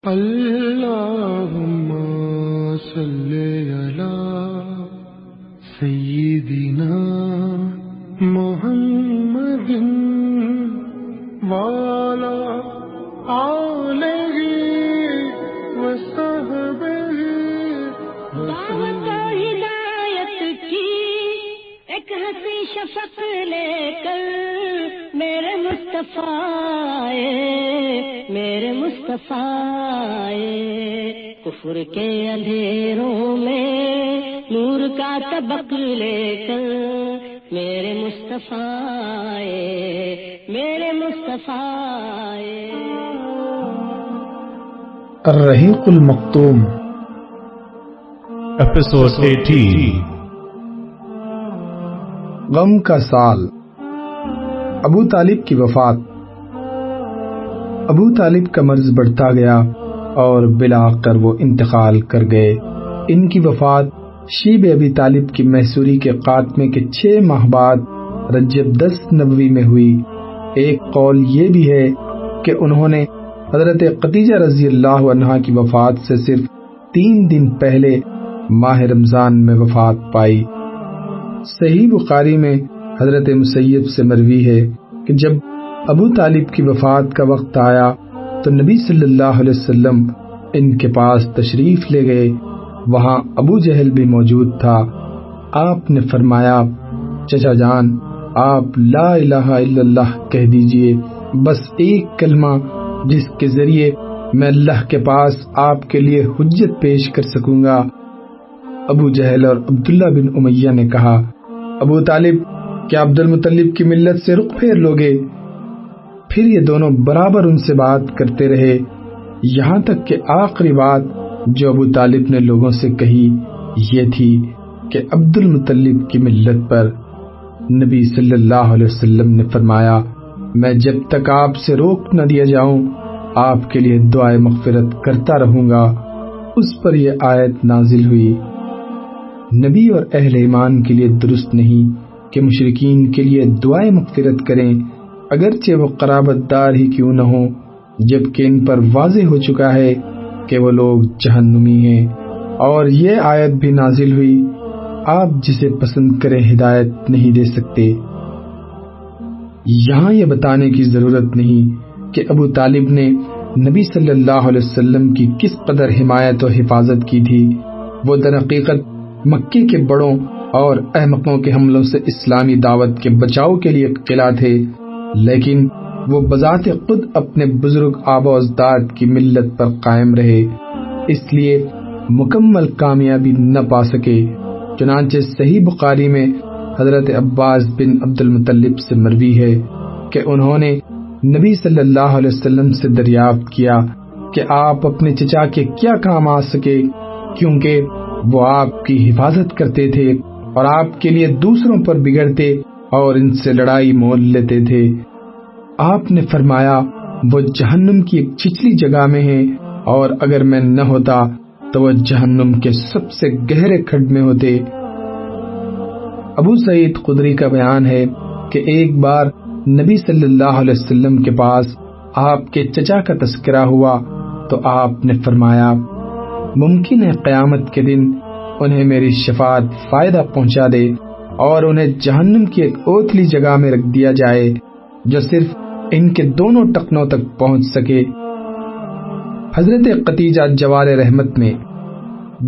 اللهم صل على سيدنا محمد وعلى آله وصحبه دعوت ہدایت کی ایک ہنسی شفق لے کر میرے مصطفیٰ کفر کے اندھیروں میں نور کا طبق لے کر میرے مصطفیٰ الرحیق المختوم ایپیسوڈ 18 غم کا سال، ابو طالب کی وفات۔ ابو طالب کا مرض بڑھتا گیا اور بالآخر وہ انتقال کر گئے۔ ان کی وفات شیب ابی طالب کی محصوری کے خاتمے کے 6 ماہ بعد رجب 10 نبوی میں ہوئی۔ ایک قول یہ بھی ہے کہ انہوں نے حضرت خدیجہ رضی اللہ عنہا کی وفات سے صرف 3 دن پہلے ماہ رمضان میں وفات پائی۔ صحیح بخاری میں حضرت مسیب سے مروی ہے کہ جب ابو طالب کی وفات کا وقت آیا تو نبی صلی اللہ علیہ وسلم ان کے پاس تشریف لے گئے۔ وہاں ابو جہل بھی موجود تھا۔ آپ نے فرمایا، چچا جان، آپ لا الہ الا اللہ کہہ دیجئے، بس ایک کلمہ جس کے ذریعے میں اللہ کے پاس آپ کے لیے حجت پیش کر سکوں گا۔ ابو جہل اور عبداللہ بن امیہ نے کہا، ابو طالب، کیا عبد المطلب کی ملت سے رخ پھیر لوگے؟ پھر یہ دونوں برابر ان سے بات کرتے رہے، یہاں تک کہ آخری بات جو ابو طالب نے لوگوں سے کہی یہ تھی کہ عبد المطلب کی ملت پر۔ نبی صلی اللہ علیہ وسلم نے فرمایا، میں جب تک آپ سے روک نہ دیا جاؤں آپ کے لیے دعائے مغفرت کرتا رہوں گا۔ اس پر یہ آیت نازل ہوئی، نبی اور اہل ایمان کے لیے درست نہیں کہ مشرکین کے لیے دعائے مغفرت کریں، اگرچہ وہ قرابت دار ہی کیوں نہ ہوں، جبکہ ان پر واضح ہو چکا ہے کہ وہ لوگ جہنمی ہیں۔ اور یہ آیت بھی نازل ہوئی، آپ جسے پسند کریں ہدایت نہیں دے سکتے۔ یہاں یہ بتانے کی ضرورت نہیں کہ ابو طالب نے نبی صلی اللہ علیہ وسلم کی کس قدر حمایت و حفاظت کی تھی۔ وہ در حقیقت مکے کے بڑوں اور احمقوں کے حملوں سے اسلامی دعوت کے بچاؤ کے لیے قلعہ تھے، لیکن وہ بذات خود اپنے بزرگ آبا و اجداد کی ملت پر قائم رہے، اس لیے مکمل کامیابی نہ پا سکے۔ چنانچہ صحیح بخاری میں حضرت عباس بن عبد المطلب سے مروی ہے کہ انہوں نے نبی صلی اللہ علیہ وسلم سے دریافت کیا کہ آپ اپنے چچا کے کیا کام آ سکے، کیونکہ وہ آپ کی حفاظت کرتے تھے اور آپ کے لیے دوسروں پر بگڑتے اور ان سے لڑائی مول لیتے تھے۔ آپ نے فرمایا، وہ جہنم کی ایک چھچلی جگہ میں ہیں، اور اگر میں نہ ہوتا تو وہ جہنم کے سب سے گہرے کھڈ میں ہوتے۔ ابو سعید خدری کا بیان ہے کہ ایک بار نبی صلی اللہ علیہ وسلم کے پاس آپ کے چچا کا تذکرہ ہوا تو آپ نے فرمایا، ممکن ہے قیامت کے دن انہیں میری شفاعت فائدہ پہنچا دے اور انہیں جہنم کی ایک اوتلی جگہ میں رکھ دیا جائے جو صرف ان کے دونوں ٹخنوں تک پہنچ سکے۔ حضرت خدیجہ جوار رحمت میں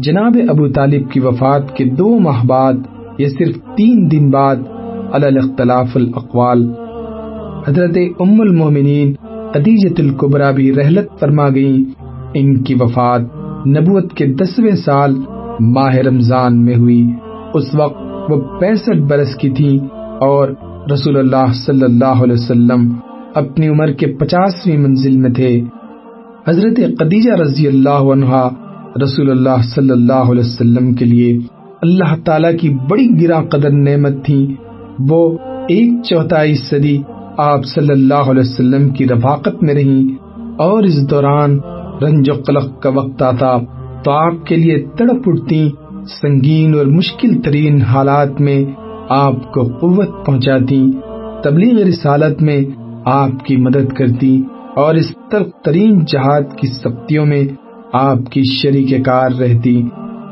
جناب ابو طالب کی وفات کے 2 ماہ بعد یا صرف 3 دن بعد علی الاختلاف الاقوال حضرت ام المومنین خدیجہ الکبریٰ بھی رحلت فرما گئیں۔ ان کی وفات نبوت کے 10ویں سال ماہ رمضان میں ہوئی۔ اس وقت وہ 65 برس کی تھی اور رسول اللہ صلی اللہ علیہ وسلم اپنی عمر کے 50ویں منزل میں تھے۔ حضرت خدیجہ رضی اللہ عنہا رسول اللہ صلی اللہ علیہ وسلم کے لیے اللہ تعالیٰ کی بڑی گراں قدر نعمت تھی۔ وہ 1/4 صدی آپ صلی اللہ علیہ وسلم کی رفاقت میں رہیں، اور اس دوران رنج و قلق کا وقت آتا تو آپ کے لیے تڑپ اٹھتی، سنگین اور مشکل ترین حالات میں آپ کو قوت پہنچاتی، تبلیغ رسالت میں آپ کی مدد کرتی اور اس تلخ ترین جہاد کی سختیوں میں آپ کی شریک کار رہتی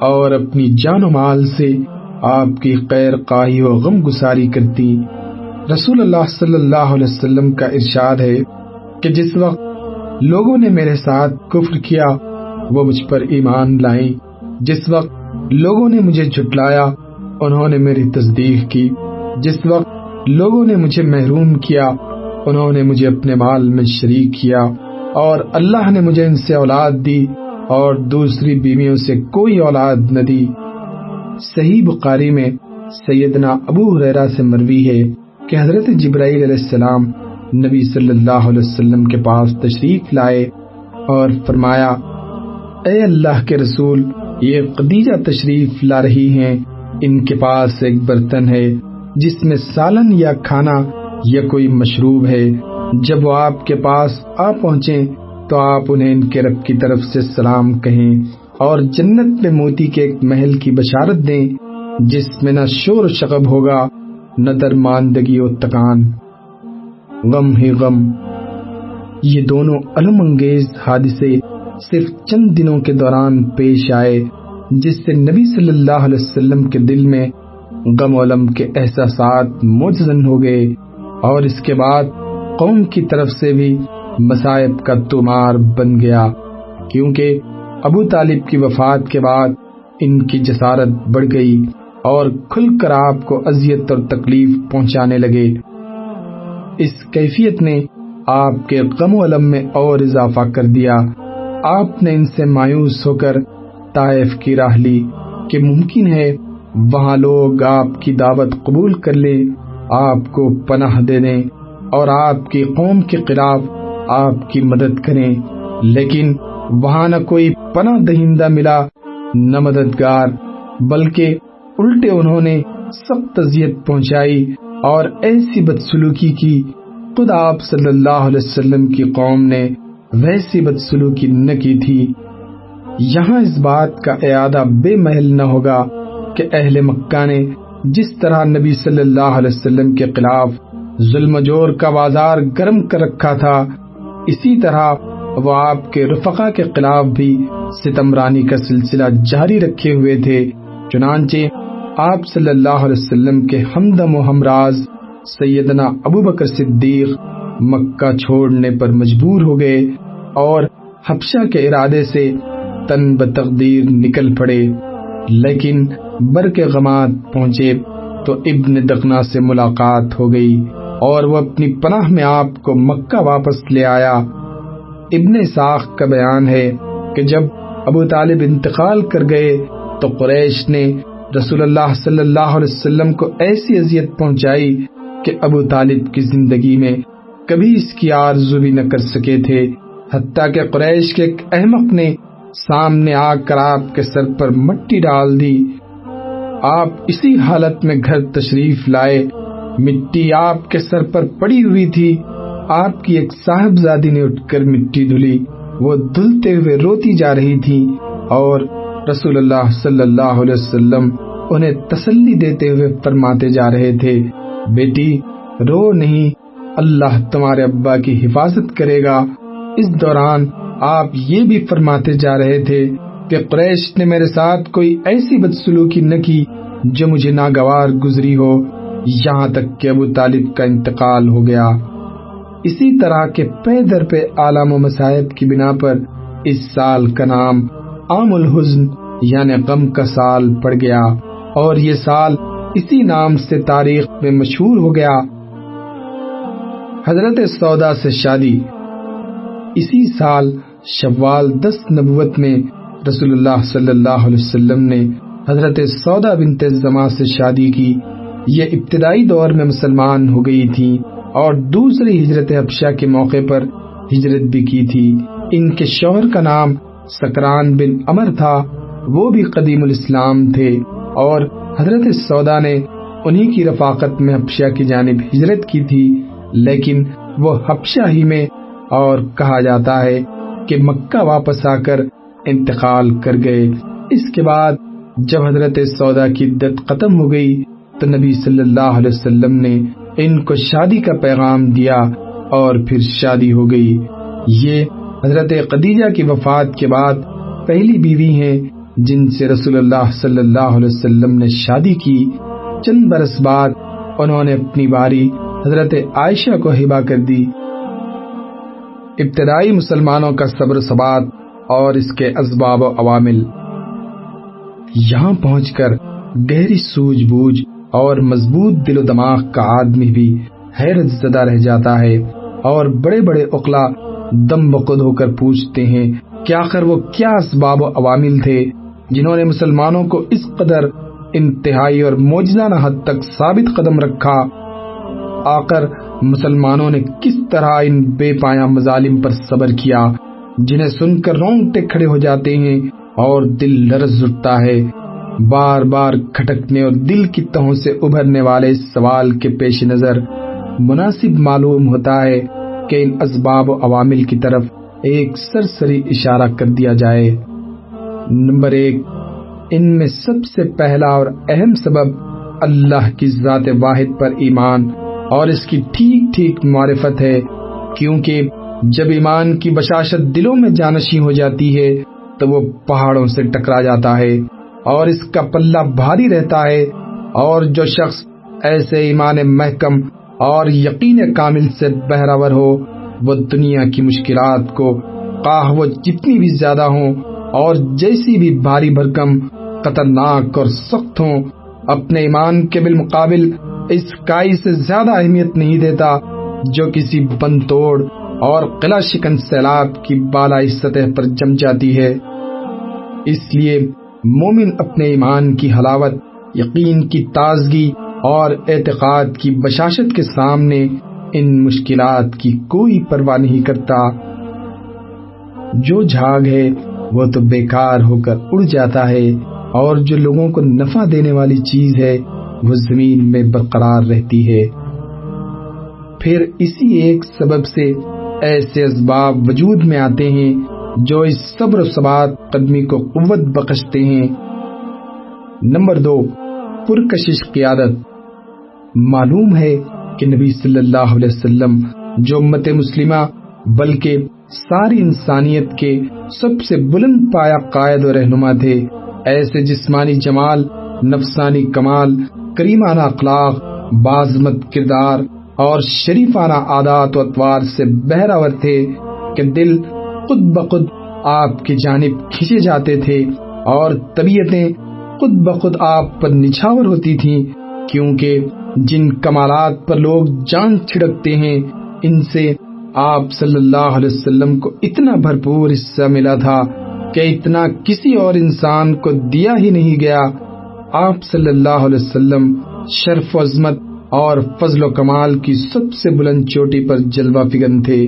اور اپنی جان و مال سے آپ کی خیر خواہی و غم گساری کرتی۔ رسول اللہ صلی اللہ علیہ وسلم کا ارشاد ہے کہ جس وقت لوگوں نے میرے ساتھ کفر کیا وہ مجھ پر ایمان لائیں، جس وقت لوگوں نے مجھے جھٹلایا انہوں نے میری تصدیق کی، جس وقت لوگوں نے مجھے محروم کیا انہوں نے مجھے اپنے مال میں شریک کیا، اور اللہ نے مجھے ان سے اولاد دی اور دوسری بیویوں سے کوئی اولاد نہ دی۔ صحیح بخاری میں سیدنا ابو ہریرہ سے مروی ہے کہ حضرت جبرائیل علیہ السلام نبی صلی اللہ علیہ وسلم کے پاس تشریف لائے اور فرمایا، اے اللہ کے رسول، یہ خدیجہ تشریف لا رہی ہیں، ان کے پاس ایک برتن ہے جس میں سالن یا کھانا یا کوئی مشروب ہے، جب وہ آپ کے پاس آ پہنچیں تو آپ انہیں ان کے رب کی طرف سے سلام کہیں اور جنت میں موتی کے ایک محل کی بشارت دیں جس میں نہ شور و شغب ہوگا نہ درماندگی و تکان، غم ہی غم۔ یہ دونوں علم انگیز حادثے صرف چند دنوں کے دوران پیش آئے جس سے نبی صلی اللہ علیہ وسلم کے دل میں غم و علم کے احساسات مجزن ہو گئے، اور اس کے بعد قوم کی طرف سے بھی مصائب کا تومار بن گیا، کیونکہ ابو طالب کی وفات کے بعد ان کی جسارت بڑھ گئی اور کھل کر آپ کو اذیت اور تکلیف پہنچانے لگے۔ اس کیفیت نے آپ کے غم و علم میں اور اضافہ کر دیا۔ آپ نے ان سے مایوس ہو کر طائف کی راہ لی کہ ممکن ہے وہاں لوگ آپ کی دعوت قبول کر لیں، آپ کو پناہ دے دیں اور آپ کی قوم کے خلاف آپ کی مدد کریں، لیکن وہاں نہ کوئی پناہ دہندہ ملا نہ مددگار، بلکہ الٹے انہوں نے سخت اذیت پہنچائی اور ایسی بدسلوکی کی، خود آپ صلی اللہ علیہ وسلم کی قوم نے ویسی بدسلوکی نہ کی تھی۔ یہاں اس بات کا اعادہ بے محل نہ ہوگا کہ اہل مکہ نے جس طرح نبی صلی اللہ علیہ وسلم کے خلاف ظلم و جور کا بازار گرم کر رکھا تھا، اسی طرح وہ آپ کے رفقا کے خلاف بھی ستمرانی کا سلسلہ جاری رکھے ہوئے تھے۔ چنانچہ آپ صلی اللہ علیہ وسلم کے ہمدم و ہمراز سیدنا ابو بکر صدیق مکہ چھوڑنے پر مجبور ہو گئے اور حبشہ کے ارادے سے تن بتقدیر نکل پڑے، لیکن برق غمات پہنچے تو ابن دغنہ سے ملاقات ہو گئی اور وہ اپنی پناہ میں آپ کو مکہ واپس لے آیا۔ ابن اسحاق کا بیان ہے کہ جب ابو طالب انتقال کر گئے تو قریش نے رسول اللہ صلی اللہ علیہ وسلم کو ایسی اذیت پہنچائی کہ ابو طالب کی زندگی میں کبھی اس کی آرزو بھی نہ کر سکے تھے، حتیٰ کہ قریش کے ایک احمق نے سامنے آ کر آپ کے سر پر مٹی ڈال دی۔ آپ اسی حالت میں گھر تشریف لائے، مٹی آپ کے سر پر پڑی ہوئی تھی، آپ کی ایک صاحبزادی نے اٹھ کر مٹی دھلی، وہ دھلتے ہوئے روتی جا رہی تھی اور رسول اللہ صلی اللہ علیہ وسلم انہیں تسلی دیتے ہوئے فرماتے جا رہے تھے، بیٹی رو نہیں، اللہ تمہارے ابا کی حفاظت کرے گا۔ اس دوران آپ یہ بھی فرماتے جا رہے تھے کہ قریش نے میرے ساتھ کوئی ایسی بدسلوکی نہ کی جو مجھے ناگوار گزری ہو، یہاں تک کہ ابو طالب کا انتقال ہو گیا۔ اسی طرح کے پے در پہ آلام و مصائب کی بنا پر اس سال کا نام عام الحزن یعنی غم کا سال پڑ گیا، اور یہ سال اسی نام سے تاریخ میں مشہور ہو گیا۔ حضرت سودا سے شادی۔ اسی سال شوال 10 نبوت میں رسول اللہ صلی اللہ علیہ وسلم نے حضرت سودا بنت زماں سے شادی کی۔ یہ ابتدائی دور میں مسلمان ہو گئی تھی اور دوسری ہجرت حبشہ کے موقع پر ہجرت بھی کی تھی۔ ان کے شوہر کا نام سکران بن عمر تھا، وہ بھی قدیم الاسلام تھے، اور حضرت سودا نے انہی کی رفاقت میں حبشہ کی جانب ہجرت کی تھی، لیکن وہ حبشہ ہی میں، اور کہا جاتا ہے کہ مکہ واپس آ کر انتقال کر گئے۔ اس کے بعد جب حضرت سودا کی عدت ختم ہو گئی تو نبی صلی اللہ علیہ وسلم نے ان کو شادی کا پیغام دیا اور پھر شادی ہو گئی۔ یہ حضرت خدیجہ کی وفات کے بعد پہلی بیوی ہیں جن سے رسول اللہ صلی اللہ علیہ وسلم نے شادی کی۔ چند برس بعد انہوں نے اپنی باری حضرت عائشہ کو ہبہ کر دی۔ ابتدائی مسلمانوں کا صبر و ثبات اور اس کے اسباب و عوامل۔ یہاں پہنچ کر گہری سوجھ بوجھ اور مضبوط دل و دماغ کا آدمی بھی حیرت زدہ رہ جاتا ہے، اور بڑے بڑے عقلا دم بخود ہو کر پوچھتے ہیں کہ آخر وہ کیا اسباب و عوامل تھے جنہوں نے مسلمانوں کو اس قدر انتہائی اور معجزانہ حد تک ثابت قدم رکھا۔ آخر مسلمانوں نے کس طرح ان بے پایہ مظالم پر صبر کیا جنہیں سن کر رونگٹے کھڑے ہو جاتے ہیں اور دل لرز اٹھتا ہے۔ بار بار کھٹکنے اور دل کی تہوں سے ابھرنے والے اس سوال کے پیش نظر مناسب معلوم ہوتا ہے کہ ان اسباب و عوامل کی طرف ایک سرسری اشارہ کر دیا جائے۔ نمبر 1، ان میں سب سے پہلا اور اہم سبب اللہ کی ذات واحد پر ایمان اور اس کی ٹھیک ٹھیک معرفت ہے، کیونکہ جب ایمان کی بشاشت دلوں میں جانشین ہو جاتی ہے تو وہ پہاڑوں سے ٹکرا جاتا ہے اور اس کا پلہ بھاری رہتا ہے، اور جو شخص ایسے ایمان محکم اور یقین کامل سے بہرور ہو وہ دنیا کی مشکلات کو خواہ وہ جتنی بھی زیادہ ہوں اور جیسی بھی بھاری بھرکم، خطرناک اور سخت ہوں، اپنے ایمان کے بالمقابل اس کائی سے زیادہ اہمیت نہیں دیتا جو کسی بند توڑ اور قلعہ شکن سیلاب کی بالائی سطح پر جم جاتی ہے۔ اس لیے مومن اپنے ایمان کی حلاوت، یقین کی تازگی اور اعتقاد کی بشاشت کے سامنے ان مشکلات کی کوئی پرواہ نہیں کرتا۔ جو جھاگ ہے وہ تو بیکار ہو کر اڑ جاتا ہے، اور جو لوگوں کو نفع دینے والی چیز ہے وہ زمین میں برقرار رہتی ہے۔ پھر اسی ایک سبب سے ایسے اسباب وجود میں آتے ہیں جو اس صبر و ثبات قدمی کو قوت بخشتے ہیں۔ نمبر 2، پرکشش قیادت۔ معلوم ہے کہ نبی صلی اللہ علیہ وسلم جو امت مسلمہ بلکہ ساری انسانیت کے سب سے بلند پایہ قائد و رہنما تھے، ایسے جسمانی جمال، نفسانی کمال، کریمانہ اخلاق، باعظمت کردار اور شریفانہ عادات و اطوار سے بہرور تھے کہ دل خود بخود آپ کی جانب کھینچے جاتے تھے اور طبیعتیں خود بخود آپ پر نچھاور ہوتی تھیں، کیونکہ جن کمالات پر لوگ جان چھڑکتے ہیں ان سے آپ صلی اللہ علیہ وسلم کو اتنا بھرپور حصہ ملا تھا کہ اتنا کسی اور انسان کو دیا ہی نہیں گیا۔ آپ صلی اللہ علیہ وسلم شرف و عظمت اور فضل و کمال کی سب سے بلند چوٹی پر جلوہ فگن تھے۔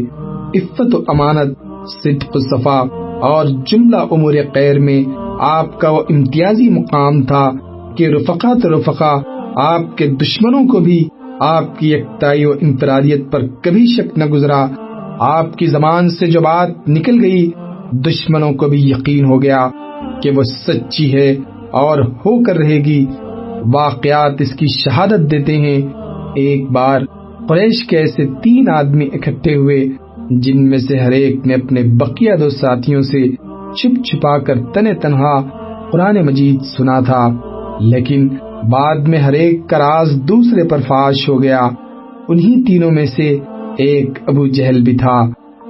عفت و امانت، صدق و صفا اور جملہ امور خیر میں آپ کا وہ امتیازی مقام تھا کہ رفقا آپ کے دشمنوں کو بھی آپ کی یکتائی و انفرادیت پر کبھی شک نہ گزرا۔ آپ کی زبان سے جو بات نکل گئی دشمنوں کو بھی یقین ہو گیا کہ وہ سچی ہے اور ہو کر رہے گی۔ واقعات اس کی شہادت دیتے ہیں۔ ایک بار قریش کے ایسے 3 آدمی اکٹھے ہوئے جن میں سے ہر ایک نے اپنے بقیہ 2 ساتھیوں سے چھپ چھپا کر تنہا تنہا قرآن مجید سنا تھا، لیکن بعد میں ہر ایک کا راز دوسرے پر فاش ہو گیا۔ انہی تینوں میں سے ایک ابو جہل بھی تھا۔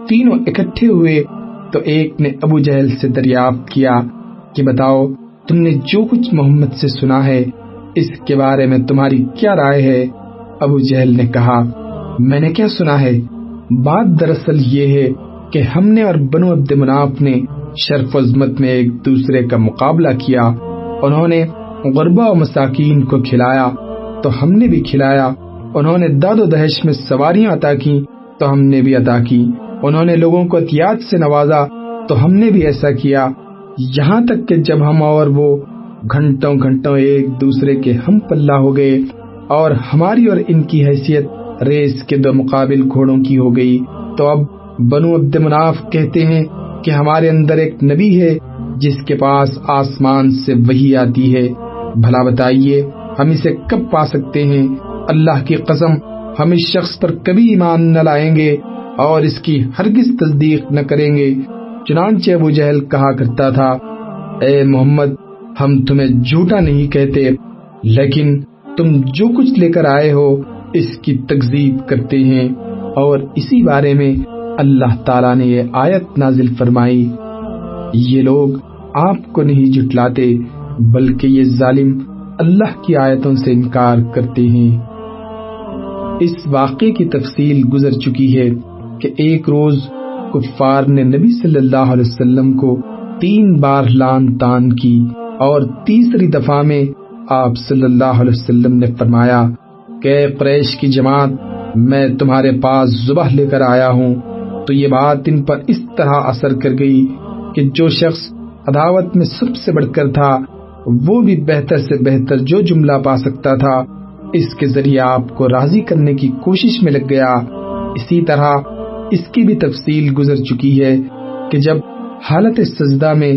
تینوں اکٹھے ہوئے تو ایک نے ابو جہل سے دریافت کیا کہ بتاؤ، تم نے جو کچھ محمد سے سنا ہے اس کے بارے میں تمہاری کیا رائے ہے؟ ابو جہل نے کہا، میں نے کیا سنا ہے؟ بات دراصل یہ ہے کہ ہم نے اور بنو عبد مناف نے شرف و عظمت میں ایک دوسرے کا مقابلہ کیا۔ انہوں نے غربا و مساکین کو کھلایا تو ہم نے بھی کھلایا، انہوں نے داد و دہش میں سواریاں عطا کی تو ہم نے بھی عطا کی، انہوں نے لوگوں کو عطیات سے نوازا تو ہم نے بھی ایسا کیا، یہاں تک کہ جب ہم اور وہ گھنٹوں گھنٹوں ایک دوسرے کے ہم پلہ ہو گئے اور ہماری اور ان کی حیثیت ریس کے 2 مقابل گھوڑوں کی ہو گئی، تو اب بنو عبد مناف کہتے ہیں کہ ہمارے اندر ایک نبی ہے جس کے پاس آسمان سے وحی آتی ہے، بھلا بتائیے ہم اسے کب پا سکتے ہیں؟ اللہ کی قسم ہم اس شخص پر کبھی ایمان نہ لائیں گے اور اس کی ہرگز تصدیق نہ کریں گے۔ چنانچہ ابو جہل کہا کرتا تھا، اے محمد، ہم تمہیں جھوٹا نہیں کہتے، لیکن تم جو کچھ لے کر آئے ہو اس کی تکذیب کرتے ہیں۔ اور اسی بارے میں اللہ تعالیٰ نے یہ آیت نازل فرمائی، یہ لوگ آپ کو نہیں جھٹلاتے بلکہ یہ ظالم اللہ کی آیتوں سے انکار کرتے ہیں۔ اس واقعے کی تفصیل گزر چکی ہے کہ ایک روز کفار نے نبی صلی اللہ علیہ وسلم کو 3 بار لعن طعن کی، اور تیسری دفعہ میں آپ صلی اللہ علیہ وسلم نے فرمایا کہ قریش کی جماعت، میں تمہارے پاس ذبح لے کر آیا ہوں۔ تو یہ بات ان پر اس طرح اثر کر گئی کہ جو شخص عداوت میں سب سے بڑھ کر تھا، وہ بھی بہتر سے بہتر جو جملہ پا سکتا تھا اس کے ذریعے آپ کو راضی کرنے کی کوشش میں لگ گیا۔ اسی طرح اس کی بھی تفصیل گزر چکی ہے کہ جب حالت سجدہ میں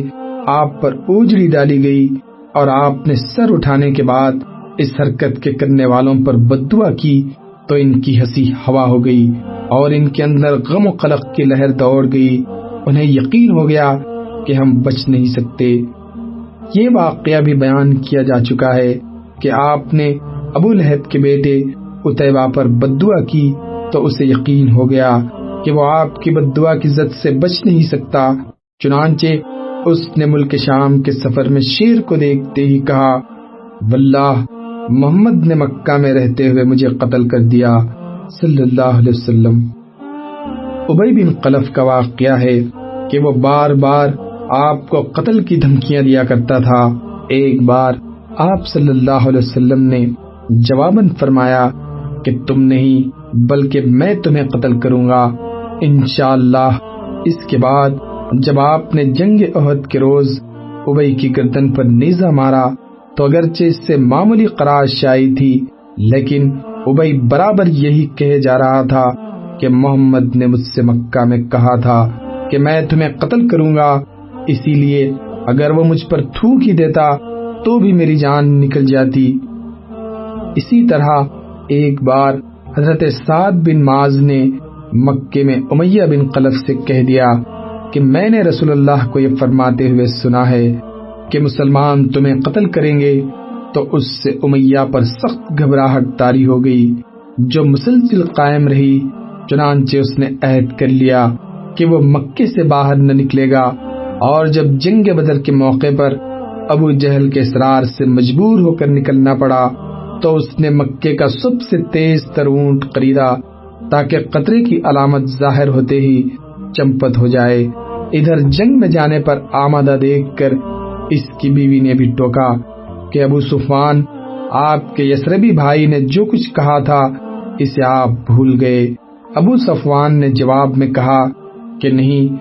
آپ پر اوجڑی ڈالی گئی اور آپ نے سر اٹھانے کے بعد اس حرکت کے کرنے والوں پر بددعا کی تو ان کی ہنسی ہوا ہو گئی اور ان کے اندر غم و قلق کی لہر دوڑ گئی۔ انہیں یقین ہو گیا کہ ہم بچ نہیں سکتے۔ یہ واقعہ بھی بیان کیا جا چکا ہے کہ آپ نے ابو لہب کے بیٹے عتیبہ پر بددعا کی تو اسے یقین ہو گیا کہ وہ آپ کی بددعا کی زد سے بچ نہیں سکتا۔ چنانچہ اس نے ملک شام کے سفر میں شیر کو دیکھتے ہی کہا، واللہ محمد نے مکہ میں رہتے ہوئے مجھے قتل کر دیا صلی اللہ علیہ وسلم۔ ابی بن خلف کا واقعہ ہے کہ وہ بار بار آپ کو قتل کی دھمکیاں دیا کرتا تھا۔ ایک بار آپ صلی اللہ علیہ وسلم نے جواباً فرمایا کہ تم نہیں بلکہ میں تمہیں قتل کروں گا انشاءاللہ۔ اس کے بعد جب آپ نے جنگ احد کے روز ابی کی گردن پر نیزہ مارا تو اگرچہ اس سے معمولی خراش آئی تھی، لیکن ابی برابر یہی کہے جا رہا تھا کہ محمد نے مجھ سے مکہ میں کہا تھا کہ میں تمہیں قتل کروں گا، اسی لیے اگر وہ مجھ پر تھوک ہی دیتا تو بھی میری جان نکل جاتی۔ اسی طرح ایک بار حضرت سعد بن معاذ نے مکے میں امیہ بن خلف سے کہہ دیا کہ میں نے رسول اللہ کو یہ فرماتے ہوئے سنا ہے کہ مسلمان تمہیں قتل کریں گے، تو اس سے امیہ پر سخت گھبراہٹ طاری ہو گئی جو مسلسل قائم رہی۔ چنانچہ اس نے عہد کر لیا کہ وہ مکے سے باہر نہ نکلے گا، اور جب جنگ بدر کے موقع پر ابو جہل کے اصرار سے مجبور ہو کر نکلنا پڑا تو اس نے مکے کا سب سے تیز تر اونٹ خریدا تاکہ قطرے کی علامت ظاہر ہوتے ہی چمپت ہو جائے۔ ادھر جنگ میں جانے پر آمادہ دیکھ کر اس کی بیوی نے بھی ٹوکا کہ ابو سفیان، آپ کے یثربی بھائی نے جو کچھ کہا تھا اسے آپ بھول گئے۔ ابو سفیان نے جواب میں کہا کہ نہیں،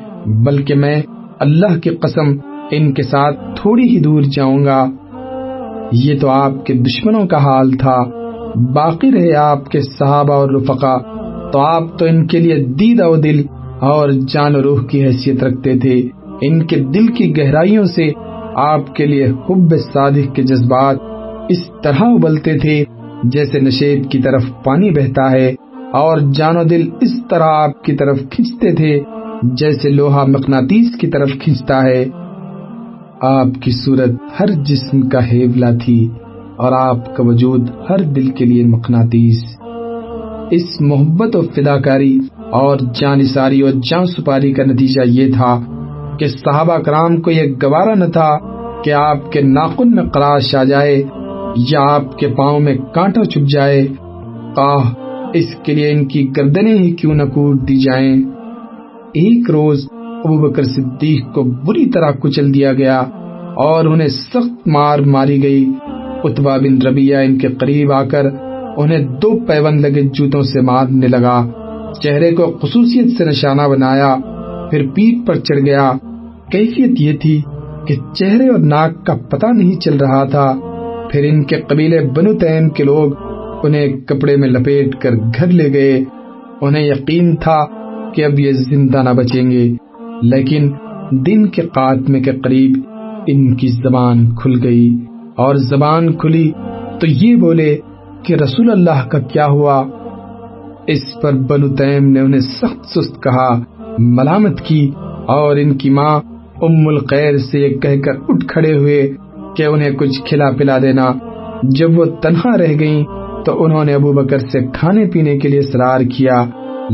بلکہ میں اللہ کی قسم ان کے ساتھ تھوڑی ہی دور جاؤں گا۔ یہ تو آپ کے دشمنوں کا حال تھا، باقی رہے آپ کے صحابہ اور رفقا تو آپ تو ان کے لیے دیدہ و دل اور جان و روح کی حیثیت رکھتے تھے۔ ان کے دل کی گہرائیوں سے آپ کے لیے حب صادق کے جذبات اس طرح ابلتے تھے جیسے نشیب کی طرف پانی بہتا ہے، اور جان و دل اس طرح آپ کی طرف کھنچتے تھے جیسے لوہا مقناطیس کی طرف کھنچتا ہے۔ آپ کی صورت ہر جسم کا ہیولا تھی اور آپ کا وجود ہر دل کے لیے مقناطیس۔ اس محبت و فداکاری اور جانثاری اور جان سپاری کا نتیجہ یہ تھا کہ صحابہ کرام کو یہ گوارا نہ تھا کہ آپ کے ناخن میں خراش آ جائے یا آپ کے پاؤں میں کانٹا چھپ جائے، خواہ اس کے لیے ان کی گردنیں ہی کیوں نہ کوٹ دی جائیں۔ ایک روز ابوبکر صدیق کو بری طرح کچل دیا گیا اور انہیں سخت مار ماری گئی۔ عتبہ بن ربیعہ ان کے قریب آ کر انہیں 2 پیوند لگے جوتوں سے مارنے لگا، چہرے کو خصوصیت سے نشانہ بنایا، پھر پیٹھ پر چڑھ گیا۔ کیفیت یہ تھی کہ چہرے اور ناک کا پتہ نہیں چل رہا تھا۔ پھر ان کے قبیلے بنو تیم کے لوگ انہیں کپڑے میں لپیٹ کر گھر لے گئے۔ انہیں یقین تھا کہ اب یہ زندہ نہ بچیں گے، لیکن دن کے خاتمے کے قریب ان کی زبان کھل گئی، اور زبان کھلی تو یہ بولے کہ رسول اللہ کا کیا ہوا؟ اس پر بنو تیم نے انہیں سخت سست کہا، ملامت کی، اور ان کی ماں ام الخیر سے یہ کہہ کر اٹھ کھڑے ہوئے کہ انہیں کچھ کھلا پلا دینا۔ جب وہ تنہا رہ گئیں تو انہوں نے ابو بکر سے کھانے پینے کے لیے اصرار کیا،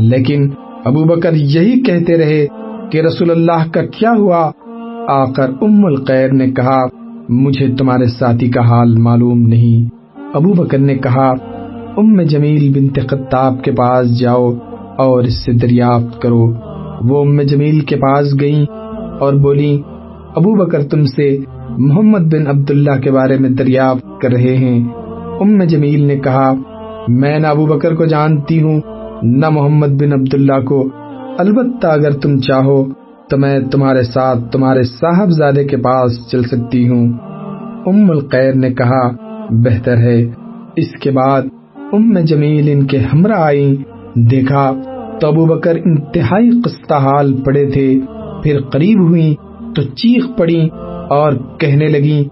لیکن ابو بکر یہی کہتے رہے کہ رسول اللہ کا کیا ہوا؟ آخر ام الخیر نے کہا، مجھے تمہارے ساتھی کا حال معلوم نہیں۔ ابو بکر نے کہا، ام جمیل بنت خطاب کے پاس جاؤ اور اس سے دریافت کرو۔ وہ ام جمیل کے پاس گئیں اور بولی، ابو بکر تم سے محمد بن عبداللہ کے بارے میں دریافت کر رہے ہیں۔ ام جمیل نے کہا، میں نہ ابو بکر کو جانتی ہوں نہ محمد بن عبداللہ کو، البتہ اگر تم چاہو تو میں تمہارے ساتھ تمہارے صاحبزادے کے پاس چل سکتی ہوں۔ ام الخیر نے کہا، بہتر ہے۔ اس کے بعد ام جمیل ان کے ہمراہ آئیں، دیکھا تو ابو بکر انتہائی خستہ حال پڑے تھے۔ پھر قریب ہوئیں تو چیخ پڑی اور کہنے لگیں،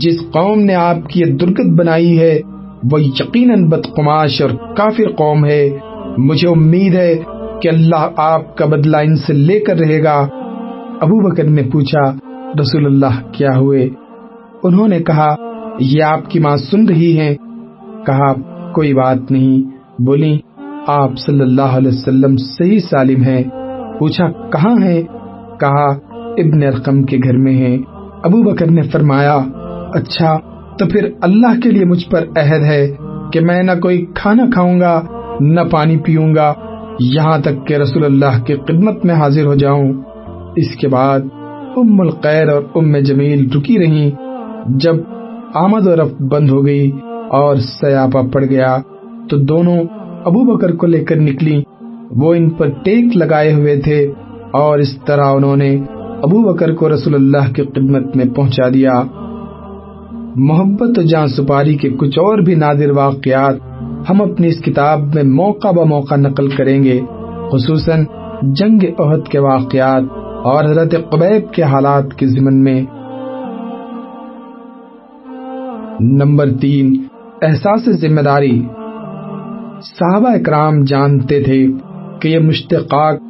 جس قوم نے آپ کی یہ درگت بنائی ہے وہ یقیناً بدقماش اور کافر قوم ہے۔ مجھے امید ہے کہ اللہ آپ کا بدلہ ان سے لے کر رہے گا۔ ابو بکر نے پوچھا، رسول اللہ کیا ہوئے؟ انہوں نے کہا، یہ آپ کی ماں سن رہی ہیں۔ کہا، کوئی بات نہیں۔ بولی، آپ صلی اللہ علیہ وسلم صحیح سالم ہیں۔ پوچھا، کہاں ہیں؟ کہا، ابن ارقم کے گھر میں ہیں۔ ابو بکر نے فرمایا، اچھا تو پھر اللہ کے لیے مجھ پر عہد ہے کہ میں نہ کوئی کھانا کھاؤں گا نہ پانی پیوں گا یہاں تک کہ رسول اللہ کی خدمت میں حاضر ہو جاؤں۔ اس کے بعد ام الخیر اور ام جمیل رکی رہیں۔ جب آمد و رفت بند ہو گئی اور سیاپا پڑ گیا تو دونوں ابو بکر کو لے کر نکلی۔ وہ ان پر ٹیک لگائے ہوئے تھے اور اس طرح انہوں نے ابو بکر کو رسول اللہ کی خدمت میں پہنچا دیا۔ محبت و جان سپاری کے کچھ اور بھی نادر واقعات ہم اپنی اس کتاب میں موقع بہ موقع نقل کریں گے، خصوصاً جنگ احد کے واقعات اور حضرت قبیب کے حالات کے ضمن میں۔ نمبر 3، احساس ذمہ داری۔ صحابہ اکرام جانتے تھے کہ یہ مشتقات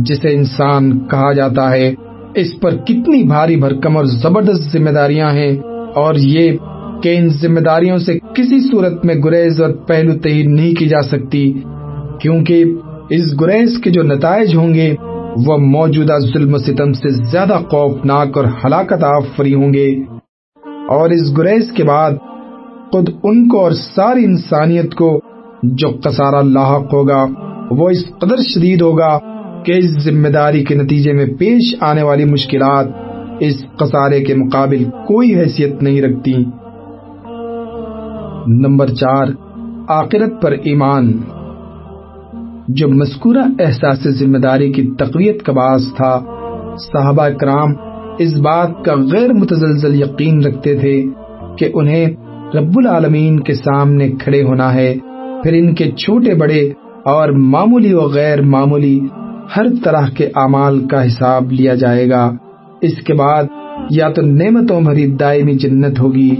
جسے انسان کہا جاتا ہے اس پر کتنی بھاری بھرکم اور زبردست ذمہ داریاں ہیں، اور یہ کہ ان ذمہ داریوں سے کسی صورت میں گریز اور پہلو تہی نہیں کی جا سکتی، کیونکہ اس گریز کے جو نتائج ہوں گے وہ موجودہ ظلم و ستم سے زیادہ خوفناک اور ہلاکت آفریں ہوں گے، اور اس گریز کے بعد خود ان کو اور ساری انسانیت کو جو خسارہ لاحق ہوگا وہ اس قدر شدید ہوگا کہ اس ذمہ داری کے نتیجے میں پیش آنے والی مشکلات اس خسارے کے مقابل کوئی حیثیت نہیں رکھتی۔ نمبر 4، آخرت پر ایمان۔ جو مذکورہ احساس ذمہ داری کی تقویت کا باعث تھا، صحابہ کرام اس بات کا غیر متزلزل یقین رکھتے تھے کہ انہیں رب العالمین کے سامنے کھڑے ہونا ہے، پھر ان کے چھوٹے بڑے اور معمولی و غیر معمولی ہر طرح کے اعمال کا حساب لیا جائے گا۔ اس کے بعد یا تو نعمتوں بھری دائمی جنت ہوگی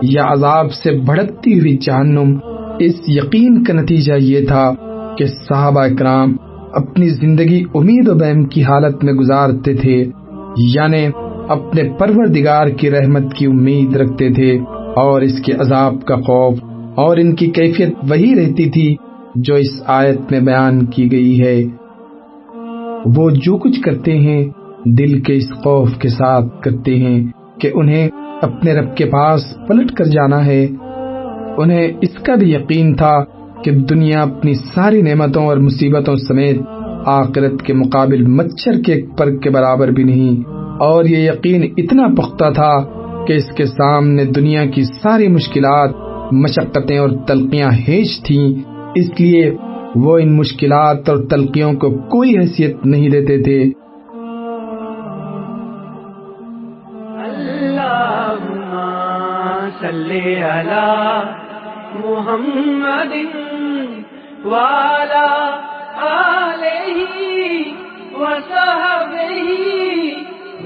یا عذاب سے بھڑکتی ہوئی جہنم۔ اس یقین کا نتیجہ یہ تھا کہ صحابہ اکرام اپنی زندگی امید و بہم کی حالت میں گزارتے تھے، یعنی اپنے پروردگار کی رحمت کی امید رکھتے تھے اور اس کے عذاب کا خوف، اور ان کی کیفیت وہی رہتی تھی جو اس آیت میں بیان کی گئی ہے۔ وہ جو کچھ کرتے ہیں دل کے اس خوف کے ساتھ کرتے ہیں کہ انہیں اپنے رب کے پاس پلٹ کر جانا ہے۔ انہیں اس کا بھی یقین تھا کہ دنیا اپنی ساری نعمتوں اور مصیبتوں سمیت آخرت کے مقابل مچھر کے ایک پر کے برابر بھی نہیں، اور یہ یقین اتنا پختہ تھا کہ اس کے سامنے دنیا کی ساری مشکلات، مشقتیں اور تلخیاں ہیچ تھیں، اس لیے وہ ان مشکلات اور تلخیوں کو کوئی حیثیت نہیں دیتے تھے۔ اللہم صلی علی محمد وعلی آلہ وصحبہ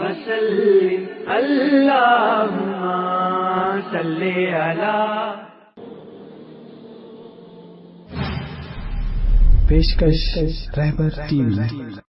وسلم۔ اللہم صلی علی پیشکش رہبر ٹی وی۔